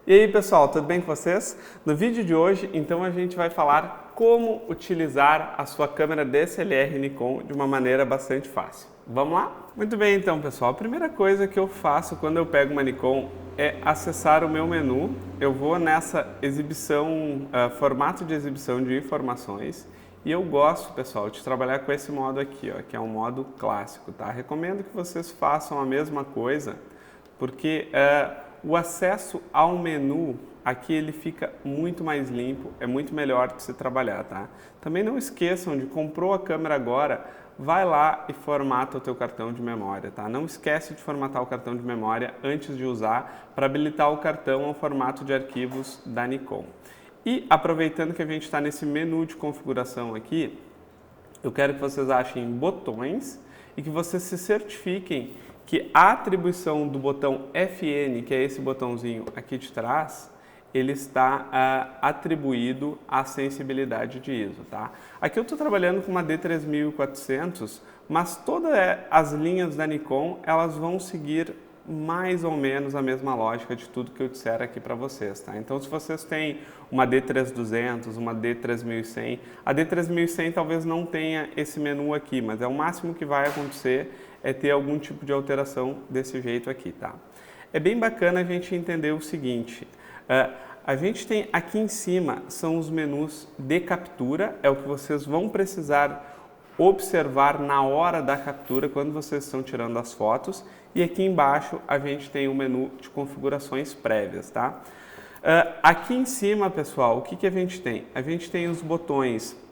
E aí pessoal, tudo bem com vocês? No vídeo de hoje, então a gente vai falar como utilizar a sua câmera DSLR Nikon de uma maneira bastante fácil. Vamos lá? Muito bem então pessoal, a primeira coisa que eu faço quando eu pego uma Nikon é acessar o meu menu. Eu vou nessa exibição, formato de exibição de informações. E eu gosto, pessoal, de trabalhar com esse modo aqui, ó, que é um modo clássico, tá? Recomendo que vocês façam a mesma coisa, porque o acesso ao menu aqui ele fica muito mais limpo, é muito melhor de se trabalhar, tá? Também não esqueçam de comprou a câmera agora, vai lá e formata o teu cartão de memória, tá? Não esquece de formatar o cartão de memória antes de usar para habilitar o cartão ao formato de arquivos da Nikon. E aproveitando que a gente está nesse menu de configuração aqui, eu quero que vocês achem botões e que vocês se certifiquem que a atribuição do botão FN, que é esse botãozinho aqui de trás, ele está atribuído à sensibilidade de ISO, tá? Aqui eu estou trabalhando com uma D3400, mas todas as linhas da Nikon, elas vão seguir mais ou menos a mesma lógica de tudo que eu disser aqui para vocês, tá? Então, se vocês têm uma D3200, uma D3100, a D3100 talvez não tenha esse menu aqui, mas é o máximo que vai acontecer é ter algum tipo de alteração desse jeito aqui, tá? É bem bacana a gente entender o seguinte, a gente tem aqui em cima, são os menus de captura, é o que vocês vão precisar observar na hora da captura, quando vocês estão tirando as fotos, e aqui embaixo a gente tem o menu de configurações prévias, tá? Aqui em cima, pessoal, o que a gente tem? A gente tem os botões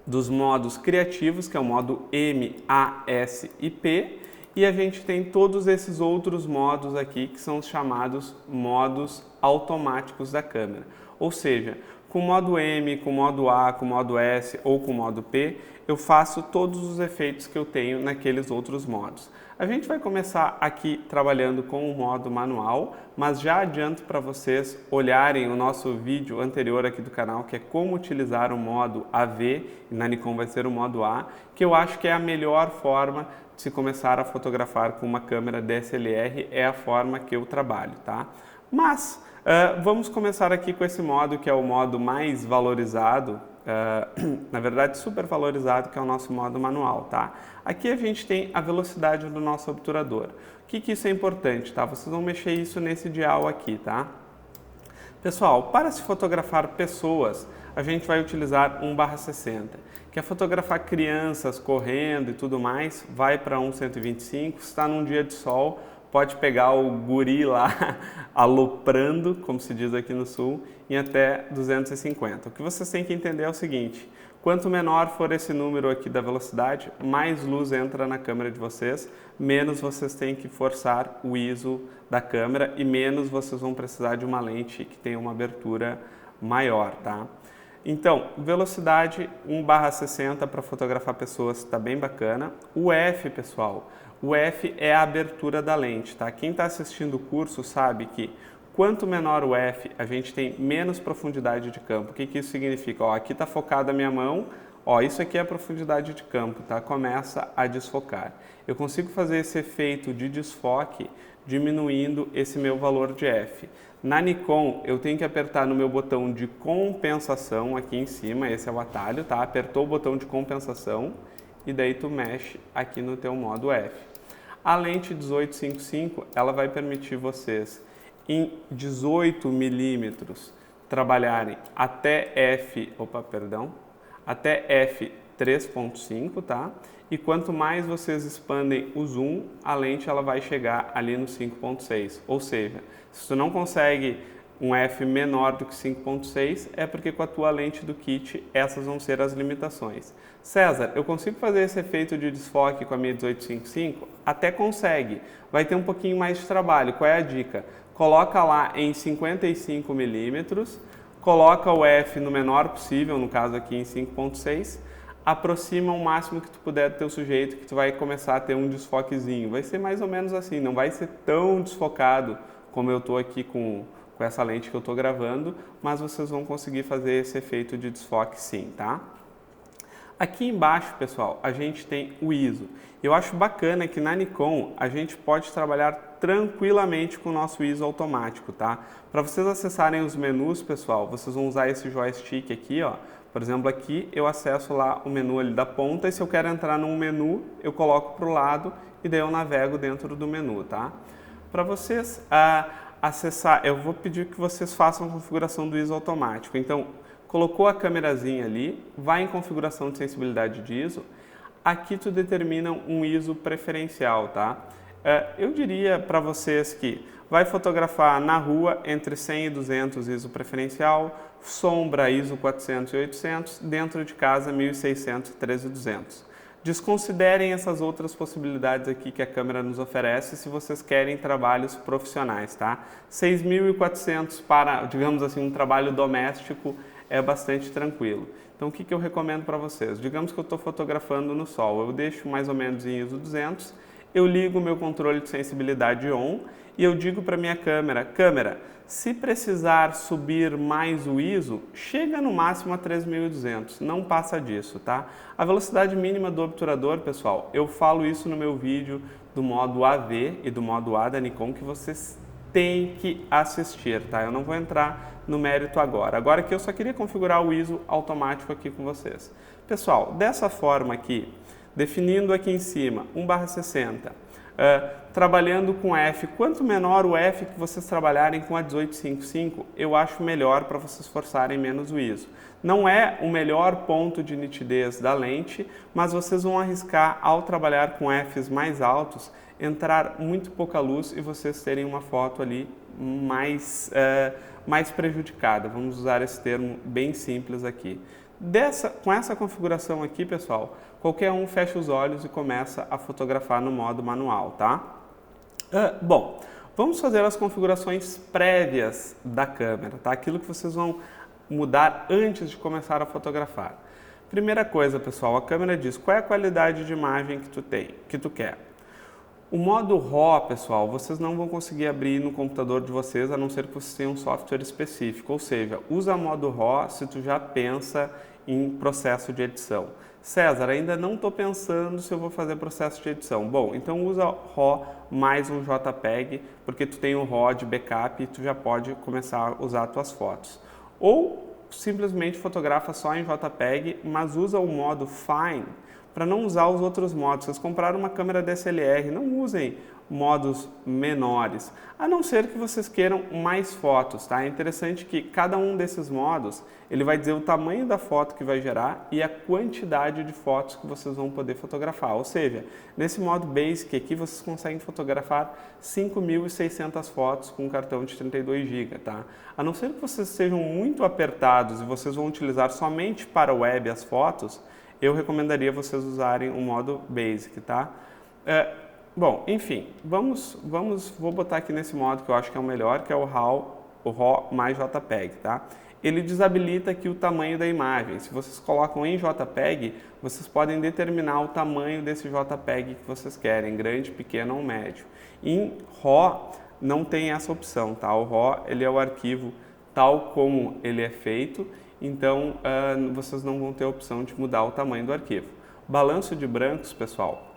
dos modos criativos, que é o modo M, A, S e P, e a gente tem todos esses outros modos aqui, que são os chamados modos automáticos da câmera. Ou seja, com o modo M, com o modo A, com o modo S ou com o modo P, eu faço todos os efeitos que eu tenho naqueles outros modos. A gente vai começar aqui trabalhando com o modo manual, mas já adianto para vocês olharem o nosso vídeo anterior aqui do canal, que é como utilizar o modo AV, e na Nikon vai ser o modo A, que eu acho que é a melhor forma de se começar a fotografar com uma câmera DSLR, é a forma que eu trabalho, tá? Mas vamos começar aqui com esse modo que é o modo mais valorizado, na verdade super valorizado, que é o nosso modo manual, tá? Aqui a gente tem a velocidade do nosso obturador. O que isso é importante, tá? Vocês vão mexer isso nesse dial aqui, tá? Pessoal, para se fotografar pessoas, a gente vai utilizar 1/60. Quer fotografar crianças correndo e tudo mais, vai para 1/125. Se está num dia de sol, pode pegar o guri lá aloprando, como se diz aqui no sul, em até 250. O que vocês têm que entender é o seguinte, quanto menor for esse número aqui da velocidade, mais luz entra na câmera de vocês, menos vocês têm que forçar o ISO da câmera e menos vocês vão precisar de uma lente que tenha uma abertura maior, tá? Então, velocidade 1/60 para fotografar pessoas está bem bacana. O F, pessoal, o F é a abertura da lente, tá? Quem está assistindo o curso sabe que quanto menor o F, a gente tem menos profundidade de campo. O que isso significa? Ó, aqui está focada a minha mão, ó, isso aqui é a profundidade de campo, tá? Começa a desfocar. Eu consigo fazer esse efeito de desfoque diminuindo esse meu valor de F. Na Nikon, eu tenho que apertar no meu botão de compensação aqui em cima, esse é o atalho, tá? Apertou o botão de compensação e daí tu mexe aqui no teu modo F. A lente 1855, ela vai permitir vocês em 18 milímetros trabalharem até f3.5, tá? E quanto mais vocês expandem o zoom, a lente ela vai chegar ali no 5.6. Ou seja, se tu não consegue um f menor do que 5.6, é porque com a tua lente do kit essas vão ser as limitações. César, eu consigo fazer esse efeito de desfoque com a minha 1855? Até consegue, vai ter um pouquinho mais de trabalho. Qual é a dica? Coloca lá em 55 milímetros, coloca o f no menor possível, no caso aqui em 5.6, aproxima o máximo que tu puder do teu sujeito, que tu vai começar a ter um desfoquezinho. Vai ser mais ou menos assim, não vai ser tão desfocado como eu estou aqui com essa lente que eu estou gravando, mas vocês vão conseguir fazer esse efeito de desfoque sim, tá? Aqui embaixo, pessoal, a gente tem o ISO. Eu acho bacana que na Nikon a gente pode trabalhar tranquilamente com o nosso ISO automático, tá? Para vocês acessarem os menus, pessoal, vocês vão usar esse joystick aqui, ó. Por exemplo, aqui eu acesso lá o menu ali da ponta e se eu quero entrar num menu, eu coloco para o lado e daí eu navego dentro do menu, tá? Para vocês acessar, eu vou pedir que vocês façam a configuração do ISO automático. Então, colocou a câmerazinha ali, vai em configuração de sensibilidade de ISO, aqui tu determina um ISO preferencial, tá? Eu diria para vocês que vai fotografar na rua entre 100 e 200 ISO preferencial, sombra ISO 400 e 800, dentro de casa 1600 e 13200. Desconsiderem essas outras possibilidades aqui que a câmera nos oferece se vocês querem trabalhos profissionais, tá? 6.400 para, digamos assim, um trabalho doméstico é bastante tranquilo. Então, o que eu recomendo para vocês? Digamos que eu estou fotografando no sol, eu deixo mais ou menos em ISO 200, eu ligo o meu controle de sensibilidade on e eu digo para minha câmera, se precisar subir mais o ISO, chega no máximo a 3.200, não passa disso, tá? A velocidade mínima do obturador, pessoal, eu falo isso no meu vídeo do modo AV e do modo A da Nikon que vocês têm que assistir, tá? Eu não vou entrar no mérito agora. Agora que eu só queria configurar o ISO automático aqui com vocês. Pessoal, dessa forma aqui, definindo aqui em cima 1/60, trabalhando com F, quanto menor o F que vocês trabalharem com a 1855, eu acho melhor para vocês forçarem menos o ISO. Não é o melhor ponto de nitidez da lente, mas vocês vão arriscar ao trabalhar com Fs mais altos, entrar muito pouca luz e vocês terem uma foto ali mais prejudicada. Vamos usar esse termo bem simples aqui. Com essa configuração aqui, pessoal, qualquer um fecha os olhos e começa a fotografar no modo manual, tá? Bom, vamos fazer as configurações prévias da câmera, tá? Aquilo que vocês vão mudar antes de começar a fotografar. Primeira coisa, pessoal, a câmera diz qual é a qualidade de imagem que tu quer. O modo RAW, pessoal, vocês não vão conseguir abrir no computador de vocês, a não ser que vocês tenham um software específico. Ou seja, usa modo RAW se tu já pensa em processo de edição. César, ainda não estou pensando se eu vou fazer processo de edição. Bom, então usa RAW mais um JPEG, porque tu tem o RAW de backup e tu já pode começar a usar as tuas fotos. Ou simplesmente fotografa só em JPEG, mas usa o modo Fine, para não usar os outros modos. Vocês compraram uma câmera DSLR, não usem modos menores, a não ser que vocês queiram mais fotos, tá? É interessante que cada um desses modos, ele vai dizer o tamanho da foto que vai gerar e a quantidade de fotos que vocês vão poder fotografar. Ou seja, nesse modo Basic aqui, vocês conseguem fotografar 5.600 fotos com um cartão de 32 GB, tá? A não ser que vocês sejam muito apertados e vocês vão utilizar somente para web as fotos, eu recomendaria vocês usarem o modo Basic, tá? Bom, enfim, vou botar aqui nesse modo que eu acho que é o melhor, que é o RAW mais JPEG, tá? Ele desabilita aqui o tamanho da imagem. Se vocês colocam em JPEG, vocês podem determinar o tamanho desse JPEG que vocês querem, grande, pequeno ou médio. Em RAW não tem essa opção, tá? O RAW, ele é o arquivo tal como ele é feito, então vocês não vão ter a opção de mudar o tamanho do arquivo. Balanço de brancos, pessoal,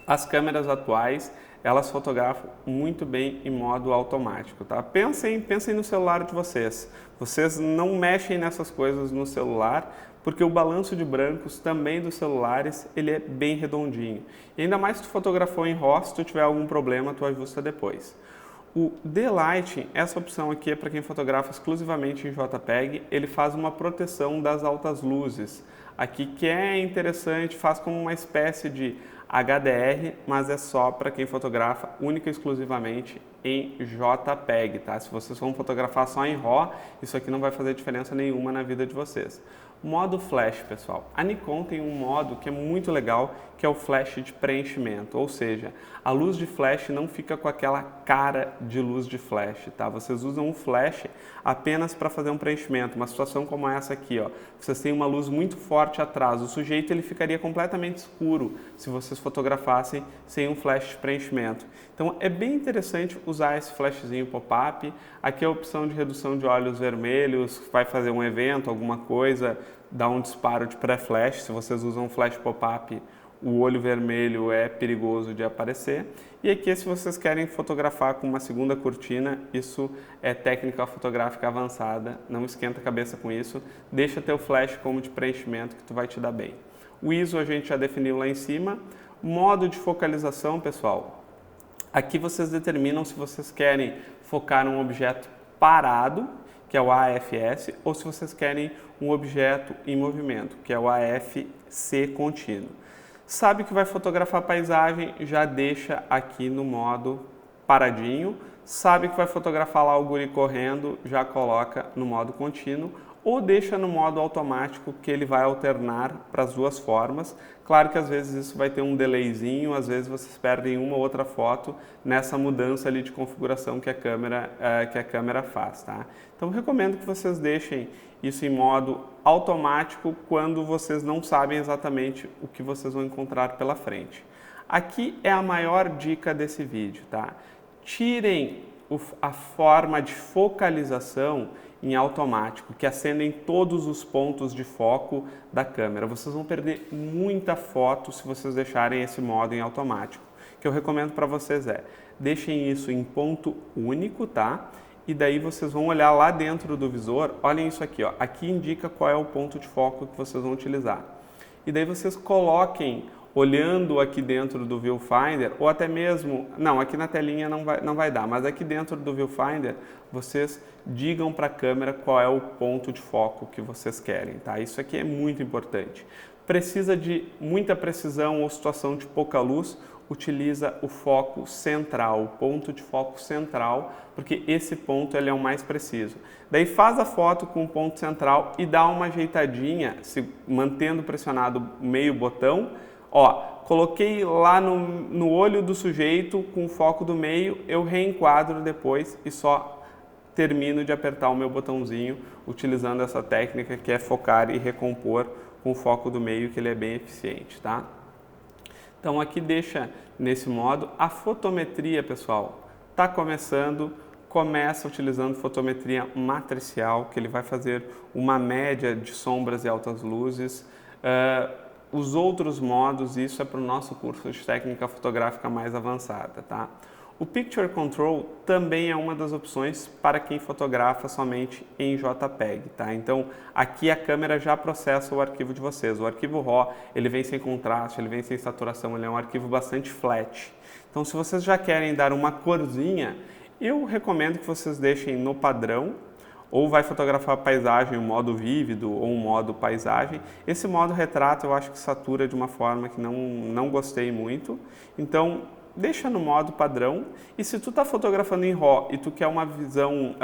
as câmeras atuais, elas fotografam muito bem em modo automático, tá? Pensem no celular de vocês. Vocês não mexem nessas coisas no celular, porque o balanço de brancos também dos celulares, ele é bem redondinho. E ainda mais se tu fotografou em RAW, se tu tiver algum problema, tu ajusta depois. O D-Lighting, essa opção aqui é para quem fotografa exclusivamente em JPEG, ele faz uma proteção das altas luzes. Aqui que é interessante, faz como uma espécie de HDR, mas é só para quem fotografa única e exclusivamente em JPEG, tá? Se vocês vão fotografar só em RAW, isso aqui não vai fazer diferença nenhuma na vida de vocês. Modo Flash, pessoal. A Nikon tem um modo que é muito legal, que é o flash de preenchimento, ou seja, a luz de flash não fica com aquela cara de luz de flash, tá? Vocês usam o flash apenas para fazer um preenchimento, uma situação como essa aqui, ó. Vocês têm uma luz muito forte atrás, o sujeito ele ficaria completamente escuro se vocês fotografassem sem um flash de preenchimento. Então é bem interessante usar esse flashzinho pop-up. Aqui é a opção de redução de olhos vermelhos, vai fazer um evento, alguma coisa, dá um disparo de pré-flash. Se vocês usam um flash pop-up, o olho vermelho é perigoso de aparecer. E aqui, se vocês querem fotografar com uma segunda cortina, isso é técnica fotográfica avançada, não esquenta a cabeça com isso, deixa teu flash como de preenchimento que tu vai te dar bem. O ISO a gente já definiu lá em cima. Modo de focalização, pessoal, aqui vocês determinam se vocês querem focar um objeto parado, que é o AFS, ou se vocês querem um objeto em movimento, que é o AFC contínuo. Sabe que vai fotografar paisagem, já deixa aqui no modo paradinho. Sabe que vai fotografar lá o guri correndo, já coloca no modo contínuo. Ou deixa no modo automático, que ele vai alternar para as duas formas. Claro que às vezes isso vai ter um delayzinho, às vezes vocês perdem uma ou outra foto nessa mudança ali de configuração que a câmera faz, tá? Então recomendo que vocês deixem isso em modo automático quando vocês não sabem exatamente o que vocês vão encontrar pela frente. Aqui é a maior dica desse vídeo, tá? Tirem a forma de focalização em automático, que acendem todos os pontos de foco da câmera. Vocês vão perder muita foto se vocês deixarem esse modo em automático. O que eu recomendo para vocês deixem isso em ponto único, tá? E daí vocês vão olhar lá dentro do visor, olhem isso aqui, ó. Aqui indica qual é o ponto de foco que vocês vão utilizar. E daí vocês coloquem, olhando aqui dentro do Viewfinder, ou até mesmo, não, aqui na telinha não vai dar, mas aqui dentro do Viewfinder, vocês digam para a câmera qual é o ponto de foco que vocês querem, tá? Isso aqui é muito importante. Precisa de muita precisão ou situação de pouca luz, utiliza o foco central, o ponto de foco central, porque esse ponto ele é o mais preciso. Daí faz a foto com o ponto central e dá uma ajeitadinha, mantendo pressionado meio botão. Ó, coloquei lá no olho do sujeito com o foco do meio, eu reenquadro depois e só termino de apertar o meu botãozinho utilizando essa técnica que é focar e recompor com o foco do meio, que ele é bem eficiente, tá? Então aqui deixa nesse modo. A fotometria, pessoal, está começando. Começa utilizando fotometria matricial, que ele vai fazer uma média de sombras e altas luzes. Os outros modos, isso é para o nosso curso de técnica fotográfica mais avançada, tá? O Picture Control também é uma das opções para quem fotografa somente em JPEG, tá? Então, aqui a câmera já processa o arquivo de vocês. O arquivo RAW, ele vem sem contraste, ele vem sem saturação, ele é um arquivo bastante flat. Então, se vocês já querem dar uma corzinha, eu recomendo que vocês deixem no padrão, ou vai fotografar paisagem, um modo vívido ou um modo paisagem. Esse modo retrato eu acho que satura de uma forma que não gostei muito. Então, deixa no modo padrão. E se tu está fotografando em RAW e tu quer uma visão,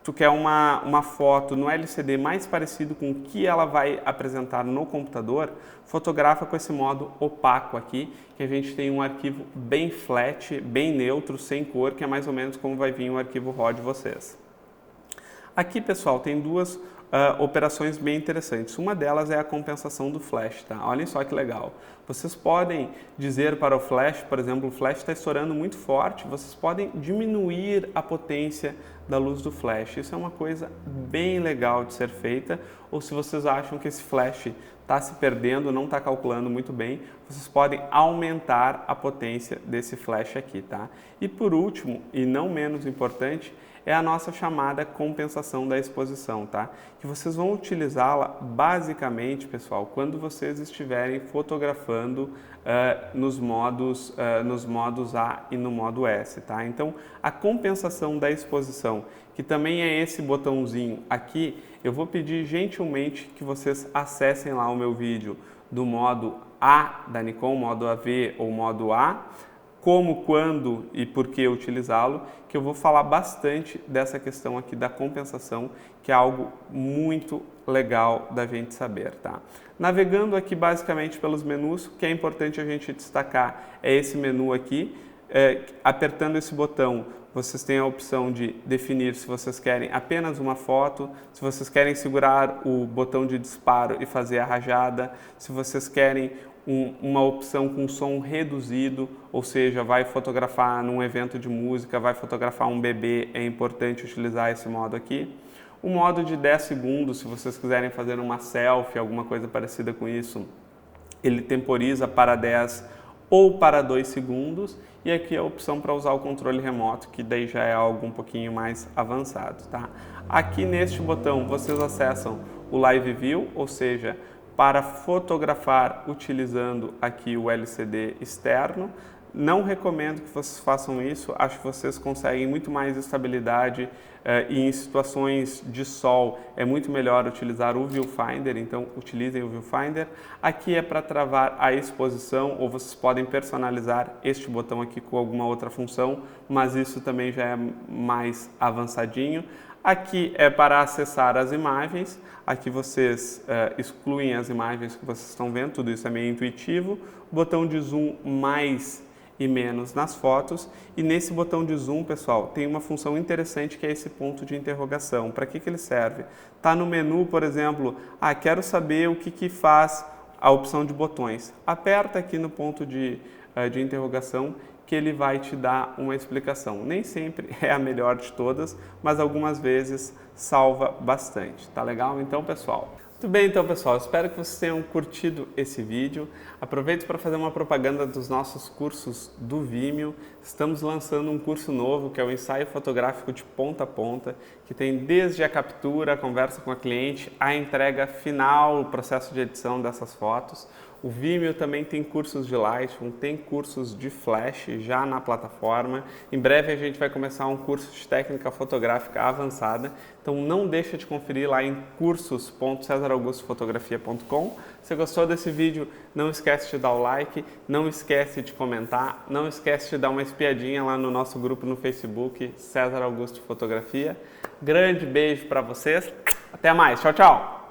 tu quer uma foto no LCD mais parecido com o que ela vai apresentar no computador, fotografa com esse modo opaco aqui, que a gente tem um arquivo bem flat, bem neutro, sem cor, que é mais ou menos como vai vir o arquivo RAW de vocês. Aqui, pessoal, tem duas operações bem interessantes. Uma delas é a compensação do flash, tá? Olhem só que legal. Vocês podem dizer para o flash, por exemplo, o flash está estourando muito forte, vocês podem diminuir a potência da luz do flash. Isso é uma coisa bem legal de ser feita. Ou se vocês acham que esse flash está se perdendo, não está calculando muito bem, vocês podem aumentar a potência desse flash aqui, tá? E por último, e não menos importante, é a nossa chamada compensação da exposição, tá? Que vocês vão utilizá-la basicamente, pessoal, quando vocês estiverem fotografando nos modos A e no modo S, tá? Então, a compensação da exposição, que também é esse botãozinho aqui, eu vou pedir gentilmente que vocês acessem lá o meu vídeo do modo A da Nikon, modo AV ou modo A, como, quando e por que utilizá-lo, que eu vou falar bastante dessa questão aqui da compensação, que é algo muito legal da gente saber, tá? Navegando aqui basicamente pelos menus, o que é importante a gente destacar é esse menu aqui. Apertando esse botão, vocês têm a opção de definir se vocês querem apenas uma foto, se vocês querem segurar o botão de disparo e fazer a rajada, se vocês querem uma opção com som reduzido, ou seja, vai fotografar num evento de música, vai fotografar um bebê, é importante utilizar esse modo aqui. O modo de 10 segundos, se vocês quiserem fazer uma selfie, alguma coisa parecida com isso, ele temporiza para 10 ou para 2 segundos. E aqui a opção para usar o controle remoto, que daí já é algo um pouquinho mais avançado, tá? Aqui neste botão vocês acessam o Live View, ou seja, para fotografar utilizando aqui o LCD externo. Não recomendo que vocês façam isso, acho que vocês conseguem muito mais estabilidade e em situações de sol é muito melhor utilizar o Viewfinder, então utilizem o Viewfinder. Aqui é para travar a exposição, ou vocês podem personalizar este botão aqui com alguma outra função, mas isso também já é mais avançadinho. Aqui é para acessar as imagens, aqui vocês excluem as imagens que vocês estão vendo, tudo isso é meio intuitivo. Botão de zoom mais e menos nas fotos, e nesse botão de zoom, pessoal, tem uma função interessante que é esse ponto de interrogação. Para que ele serve? Tá no menu, por exemplo, quero saber o que faz a opção de botões. Aperta aqui no ponto de interrogação que ele vai te dar uma explicação. Nem sempre é a melhor de todas, mas algumas vezes salva bastante. Tá legal? Então, pessoal, muito bem, então, pessoal, espero que vocês tenham curtido esse vídeo. Aproveito para fazer uma propaganda dos nossos cursos do Vimeo. Estamos lançando um curso novo, que é o ensaio fotográfico de ponta a ponta, que tem desde a captura, a conversa com a cliente, a entrega final, o processo de edição dessas fotos. O Vimeo também tem cursos de Lightroom, tem cursos de Flash já na plataforma. Em breve a gente vai começar um curso de técnica fotográfica avançada. Então não deixa de conferir lá em cursos.cesaraugustofotografia.com. Se gostou desse vídeo, não esquece de dar o like, não esquece de comentar, não esquece de dar uma espiadinha lá no nosso grupo no Facebook, César Augusto Fotografia. Grande beijo para vocês, até mais, tchau, tchau!